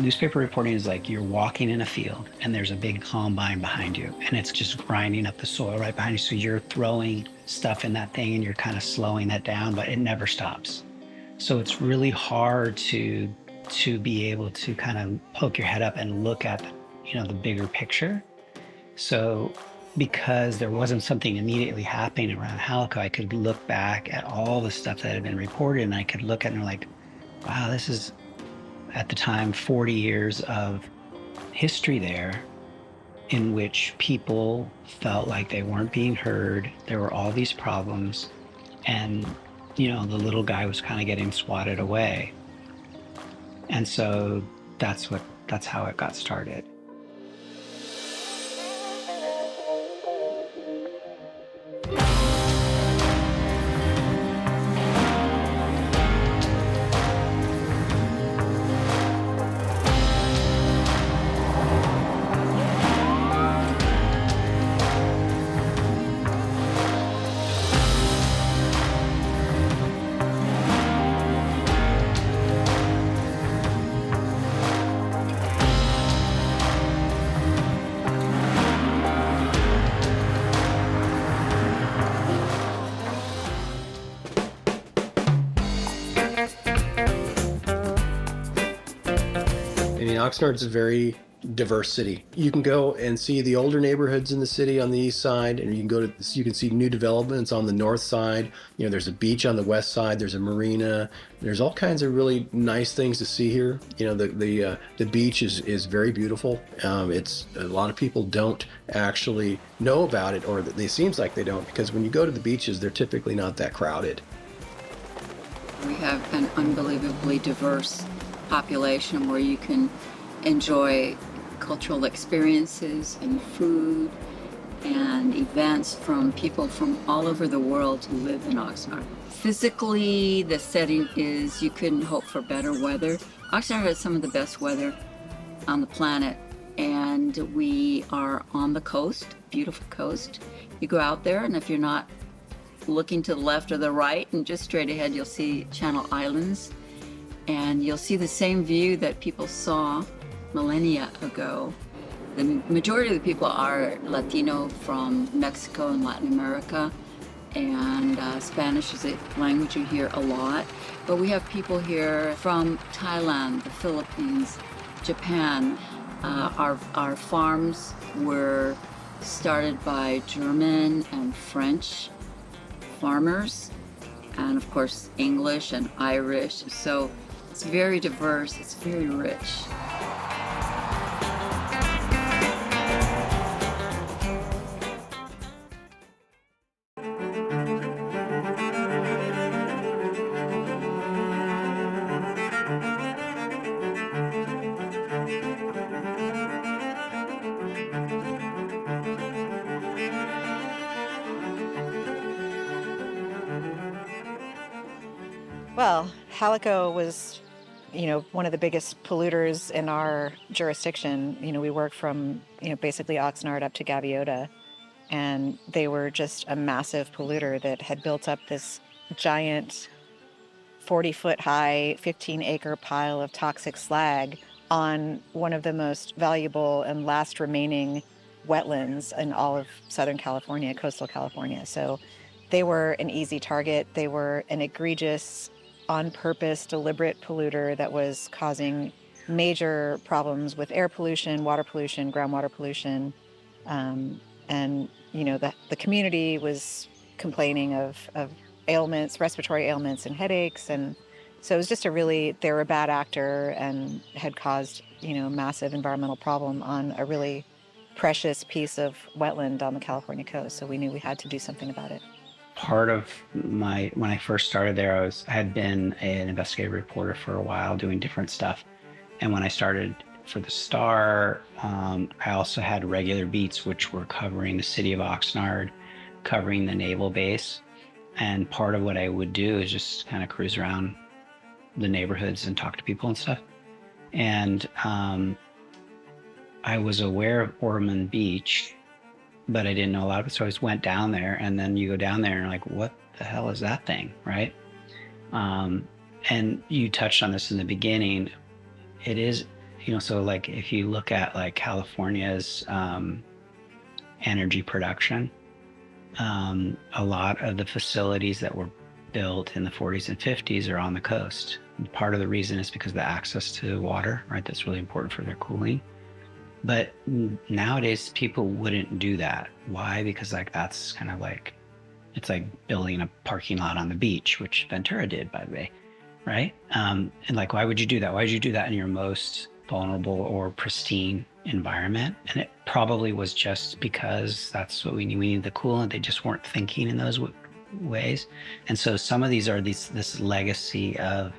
newspaper reporting is like you're walking in a field and there's a big combine behind you and it's just grinding up the soil right behind you. So you're throwing stuff in that thing and you're kind of slowing that down, but it never stops. So it's really hard to be able to kind of poke your head up and look at, the bigger picture. So because there wasn't something immediately happening around Halaco, I could look back at all the stuff that had been reported and I could look at it and like, wow, this is at the time 40 years of history there in which people felt like they weren't being heard. There were all these problems and, the little guy was kind of getting swatted away. And so that's how it got started. Oxnard is a very diverse city. You can go and see the older neighborhoods in the city on the east side, and you can see new developments on the north side. There's a beach on the west side. There's a marina. There's all kinds of really nice things to see here. The beach is very beautiful. It's a lot of people don't actually know about it, or it seems like they don't, because when you go to the beaches, they're typically not that crowded. We have an unbelievably diverse population where you can enjoy cultural experiences and food and events from people from all over the world who live in Oxnard. Physically, the setting is, you couldn't hope for better weather. Oxnard has some of the best weather on the planet, and we are on the coast, beautiful coast. You go out there, and if you're not looking to the left or the right and just straight ahead, you'll see Channel Islands, and you'll see the same view that people saw millennia ago. The majority of the people are Latino from Mexico and Latin America, and Spanish is a language you hear a lot. But we have people here from Thailand, the Philippines, Japan. Our farms were started by German and French farmers, and of course English and Irish. So it's very diverse, it's very rich. Well, Halaco was, one of the biggest polluters in our jurisdiction. We work from, basically Oxnard up to Gaviota, and they were just a massive polluter that had built up this giant 40-foot high, 15-acre pile of toxic slag on one of the most valuable and last remaining wetlands in all of Southern California, coastal California. So they were an easy target. They were an egregious, on-purpose, deliberate polluter that was causing major problems with air pollution, water pollution, groundwater pollution. And, the community was complaining of ailments, respiratory ailments and headaches. And so it was just they were a bad actor and had caused, massive environmental problem on a really precious piece of wetland on the California coast. So we knew we had to do something about it. Part of when I first started there, I had been an investigative reporter for a while doing different stuff. And when I started for the Star, I also had regular beats, which were covering the city of Oxnard, covering the naval base. And part of what I would do is just kind of cruise around the neighborhoods and talk to people and stuff. And I was aware of Ormond Beach, but I didn't know a lot of it. So I just went down there, and then you go down there and you're like, what the hell is that thing, right? And you touched on this in the beginning. It is So like if you look at like California's energy production, a lot of the facilities that were built in the 40s and 50s are on the coast. And part of the reason is because of the access to water, right? That's really important for their cooling. But nowadays people wouldn't do that. Why? Because like that's kind of like, it's like building a parking lot on the beach, which Ventura did, by the way, right? And like, why would you do that? Why would you do that in your most vulnerable or pristine environment? And it probably was just because that's what we need. We need the coolant. They just weren't thinking in those ways. And so some of these are this legacy of,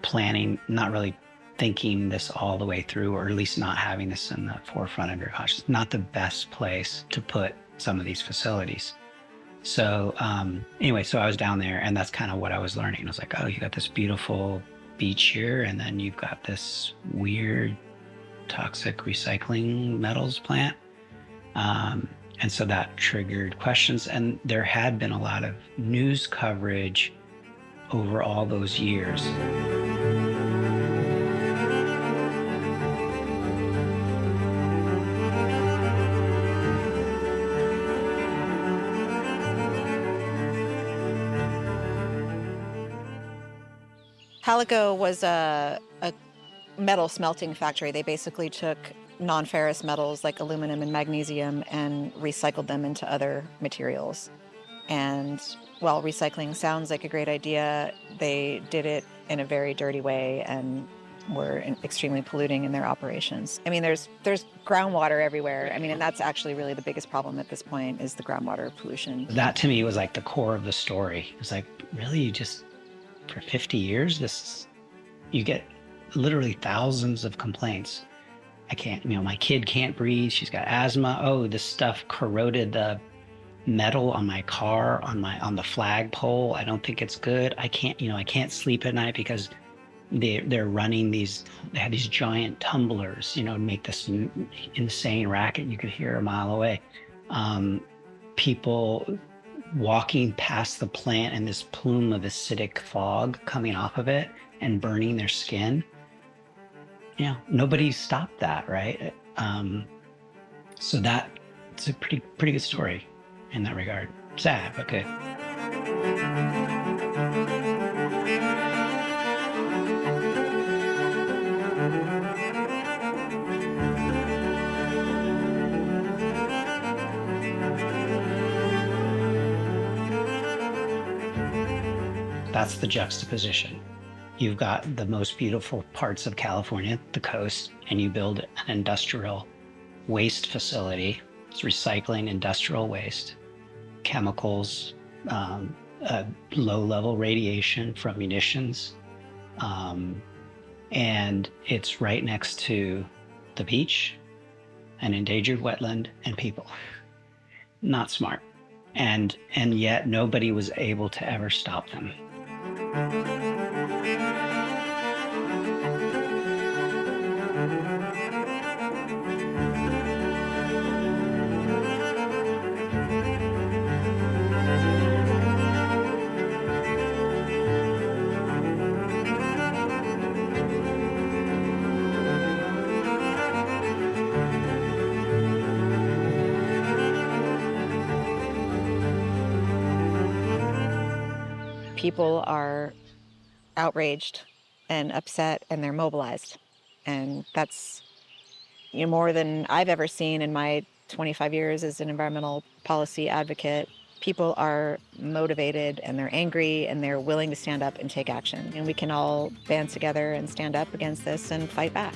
planning, not really thinking this all the way through, or at least not having this in the forefront of your consciousness. Not the best place to put some of these facilities. So anyway, so I was down there, and that's kind of what I was learning. I was like, oh, you got this beautiful beach here, and then you've got this weird toxic recycling metals plant. And so that triggered questions, and there had been a lot of news coverage over all those years. Halaco was a metal smelting factory. They basically took non-ferrous metals like aluminum and magnesium and recycled them into other materials. And while recycling sounds like a great idea, they did it in a very dirty way and were extremely polluting in their operations. I mean, there's groundwater everywhere. I mean, and that's actually really the biggest problem at this point is the groundwater pollution. That to me was like the core of the story. It's like, really, you just, for 50 years, you get literally thousands of complaints. I can't, my kid can't breathe. She's got asthma. Oh, this stuff corroded the metal on my car, on the flagpole. I don't think it's good. I can't sleep at night because they're running they had these giant tumblers, to make this insane racket. You could hear a mile away. People walking past the plant and this plume of acidic fog coming off of it and burning their skin. Nobody stopped that, right? So it's a pretty good story in that regard. Sad, but good. That's the juxtaposition. You've got the most beautiful parts of California, the coast, and you build an industrial waste facility. It's recycling industrial waste, chemicals, low-level radiation from munitions, and it's right next to the beach, an endangered wetland, and people. Not smart. And yet nobody was able to ever stop them. People are outraged and upset, and they're mobilized. And that's more than I've ever seen in my 25 years as an environmental policy advocate. People are motivated, and they're angry, and they're willing to stand up and take action. And we can all band together and stand up against this and fight back.